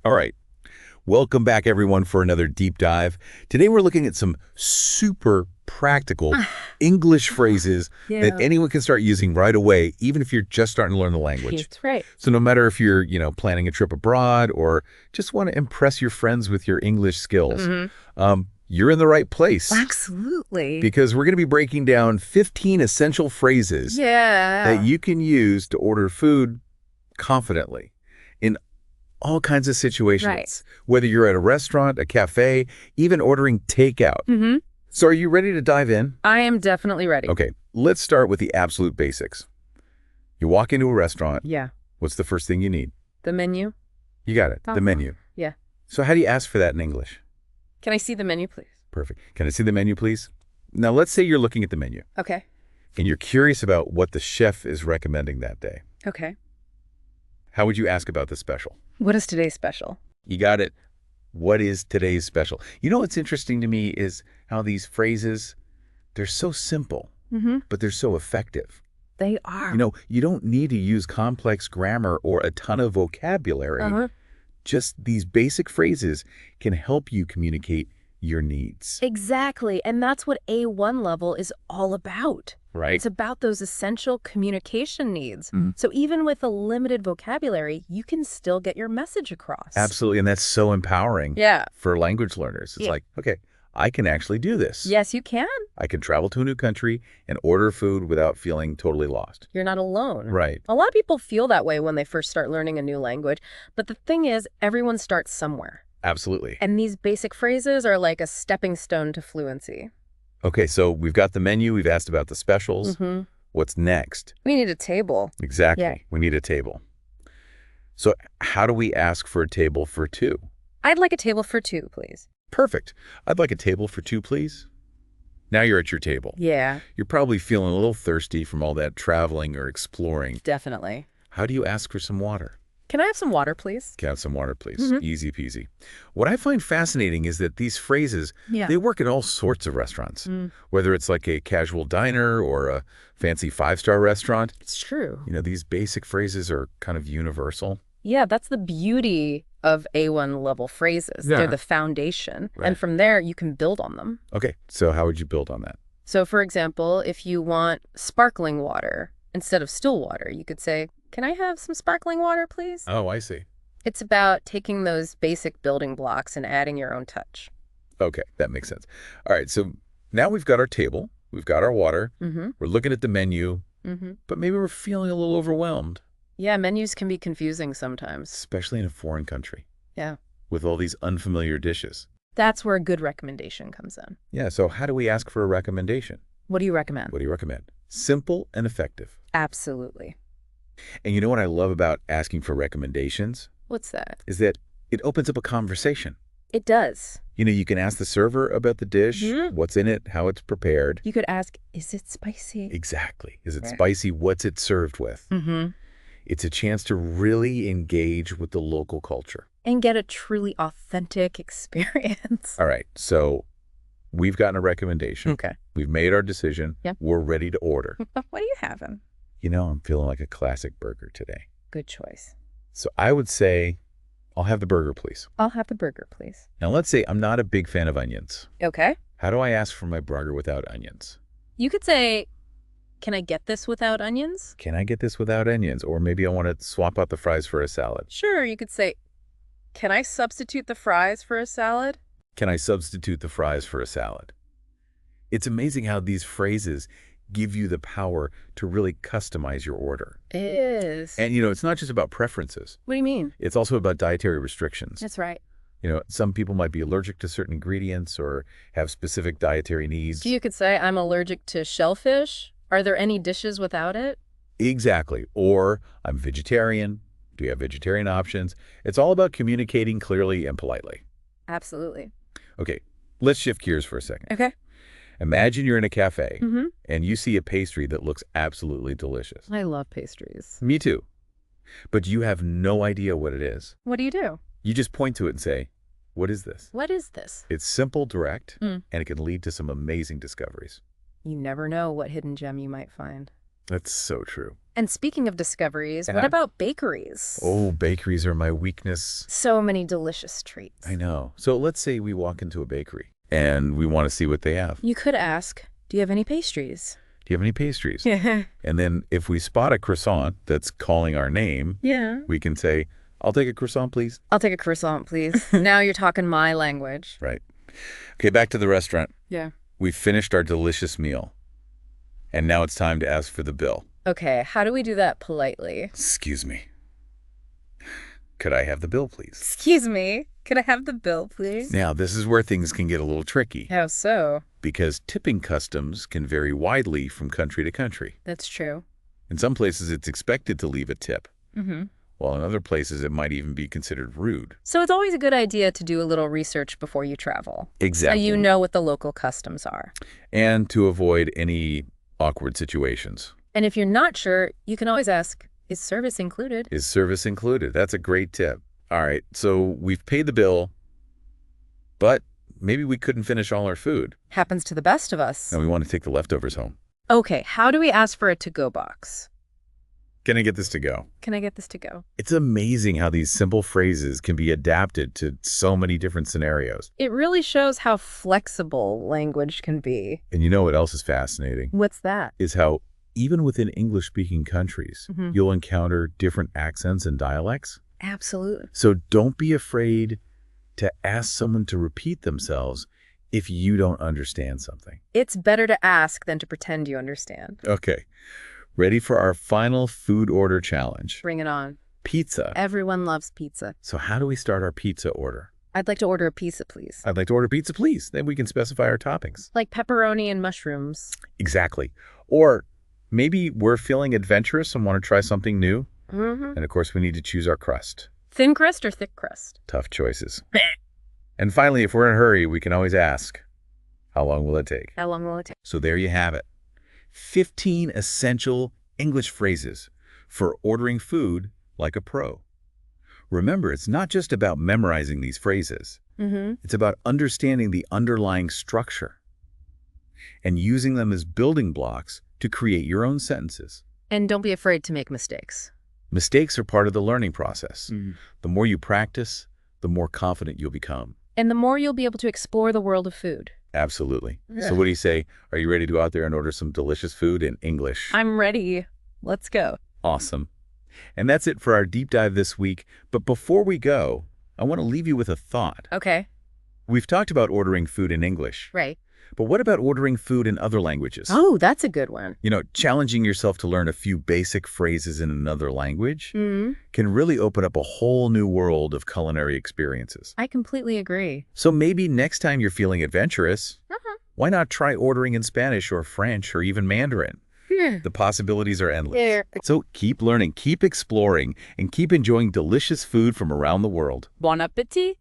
All right. Welcome back, everyone, for another deep dive. Today, we're looking at some super practical English phrases that Yeah, anyone can start using right away, even if you're just starting to learn the language. that's right. So no matter if you're, planning a trip abroad or just want to impress your friends with your English skills, Hmm. you're in the right place Absolutely. because we're going to be breaking down 15 essential phrases that Yeah. you can use to order food confidently in all kinds of Right. situations, whether you're at a restaurant, a cafe, even ordering takeout. Hmm. So are you ready to dive in? I am definitely ready. Okay, let's start with the absolute basics. You walk into a restaurant, Yeah. what's the first thing you need? The menu? You got it, the menu. Yeah. So how do you ask for that in English? Can I see the menu, please? Perfect. Can I see the menu, please? Now, let's say you're looking at the menu Okay. and you're curious about what the chef is recommending that day. Okay. How would you ask about the special? What is today's special? You got it. What is today's special? You know what's interesting to me is how these phrases, they're so simple, Mm-hmm. but they're so effective. They are. You don't need to use complex grammar or a ton of vocabulary. Uh-huh. Just these basic phrases can help you communicate your needs. Exactly. And that's what A1 level is all about. Right? It's about those essential communication needs. Mm. So even with a limited vocabulary, you can still get your message across. Absolutely. And that's so empowering Yeah. for language learners. It's Yeah. like, okay, I can actually do this. Yes, you can. I can travel to a new country and order food without feeling totally lost. You're not alone. Right. A lot of people feel that way when they first start learning a new language, but the thing is, everyone starts somewhere. Absolutely. And these basic phrases are like a stepping stone to fluency. Okay, so we've got the menu. We've asked about the specials. Mm-hmm. What's next? We need a table. Exactly. Yeah. We need a table. So how do we ask for a table for two? I'd like a table for two, please. Perfect. I'd like a table for two, please. Now you're at your table. Yeah, You're probably feeling a little thirsty from all that traveling or exploring. definitely. How do you ask for some water? Can I have some water, please? Can I have some water, please? Mhm. Easy peasy. What I find fascinating is that these phrases, Yeah. they work at all sorts of restaurants, Mm. whether it's like a casual diner or a fancy five-star restaurant. It's true. These basic phrases are kind of universal. Yeah, that's the beauty of A1 level phrases. Yeah. They're the foundation. Right. And from there, you can build on them. Okay, so how would you build on that? So, for example, if you want sparkling water instead of still water, you could say, "Can I have some sparkling water, please?" Oh, I see. It's about taking those basic building blocks and adding your own touch. Okay, that makes sense. All right, so now we've got our table, we've got our water, Mm-hmm. we're looking at the menu, Mm-hmm. but maybe we're feeling a little overwhelmed, Yeah, menus can be confusing sometimes. especially in a foreign country Yeah. with all these unfamiliar dishes. That's where a good recommendation comes in. Yeah, so how do we ask for a recommendation? What do you recommend? What do you recommend? Simple and effective. Absolutely. And you know what I love about asking for recommendations? What's that? Is that it opens up a conversation. It does. You can ask the server about the dish, Mhm. what's in it, how it's prepared. You could ask, is it spicy? Exactly. Is it Right. spicy? What's it served with? Mm-hmm. It's a chance to really engage with the local culture. And get a truly authentic experience. All right, so we've gotten a recommendation. Okay. We've made our decision. Yep. We're ready to order. What are you having? I'm feeling like a classic burger today. Good choice. So I would say, I'll have the burger, please. I'll have the burger, please. Now, let's say I'm not a big fan of onions. Okay. How do I ask for my burger without onions? You could say, can I get this without onions? Can I get this without onions? Or maybe I want to swap out the fries for a salad. Sure, you could say, can I substitute the fries for a salad? Can I substitute the fries for a salad? It's amazing how these phrases give you the power to really customize your order. It is. And, it's not just about preferences. What do you mean? It's also about dietary restrictions. That's right. Some people might be allergic to certain ingredients or have specific dietary needs. So you could say, I'm allergic to shellfish. Are there any dishes without it? Exactly. Or I'm vegetarian. Do you have vegetarian options? It's all about communicating clearly and politely. Absolutely. Okay, let's shift gears for a second. Okay. Imagine you're in a cafe Mm-hmm. and you see a pastry that looks absolutely delicious. I love pastries. Me too. But you have no idea what it is. What do you do? You just point to it and say, what is this? What is this? It's simple, direct, Mm. and it can lead to some amazing discoveries. You never know what hidden gem you might find. That's so true. And speaking of discoveries, what Yeah. about bakeries? Oh, bakeries are my weakness. So many delicious treats. I know. So let's say we walk into a bakery and we want to see what they have. You could ask, do you have any pastries? Do you have any pastries? Yeah. And then if we spot a croissant that's calling our name, Yeah. we can say, I'll take a croissant, please. I'll take a croissant, please. Now you're talking my language. Right. Okay, back to the restaurant. Yeah. We've finished our delicious meal. And now it's time to ask for the bill. Okay, how do we do that politely? Excuse me. Could I have the bill, please? Excuse me, could I have the bill, please? Now, this is where things can get a little tricky How so? because tipping customs can vary widely from country to country. That's true. In some places, it's expected to leave a tip, Mm-hmm. while in other places, it might even be considered rude. So it's always a good idea to do a little research before you travel. Exactly. So you know what the local customs are. And to avoid any awkward situations. And if you're not sure, you can always ask, is service included? Is service included? That's a great tip. All right, so we've paid the bill, but maybe we couldn't finish all our food. Happens to the best of us. And we want to take the leftovers home. Okay, how do we ask for a to-go box? Can I get this to go? Can I get this to go? It's amazing how these simple phrases can be adapted to so many different scenarios. It really shows how flexible language can be. And you know what else is fascinating? What's that? Is how even within English-speaking countries, Mhm. you'll encounter different accents and dialects. Absolutely. So don't be afraid to ask someone to repeat themselves if you don't understand something. It's better to ask than to pretend you understand. Okay, ready for our final food order challenge? Bring it on. Pizza. Everyone loves pizza. So how do we start our pizza order? I'd like to order a pizza, please. I'd like to order pizza, please. Then we can specify our toppings. Like pepperoni and mushrooms. Exactly. Or maybe we're feeling adventurous and want to try something new. Mm-hmm. And of course, we need to choose our crust. Thin crust or thick crust? Tough choices. And finally, if we're in a hurry, we can always ask, how long will it take? How long will it take? So there you have it. 15 essential English phrases for ordering food like a pro. Remember, it's not just about memorizing these phrases. Mm-hmm. It's about understanding the underlying structure and using them as building blocks to create your own sentences. And don't be afraid to make mistakes. Mistakes are part of the learning process. The more you practice, the more confident you'll become. And the more you'll be able to explore the world of food. Absolutely. Yeah. So what do you say? Are you ready to go out there and order some delicious food in English? I'm ready. Let's go. Awesome. And that's it for our deep dive this week. But before we go, I want to leave you with a thought. Okay. We've talked about ordering food in English, Right. but what about ordering food in other languages? Oh, that's a good one. You know, challenging yourself to learn a few basic phrases in another language Mm-hmm. can really open up a whole new world of culinary experiences. I completely agree. So maybe next time you're feeling adventurous, Uh-huh. why not try ordering in Spanish or French or even Mandarin? Yeah. The possibilities are endless. Yeah. So keep learning, keep exploring, and keep enjoying delicious food from around the world. Bon appetit.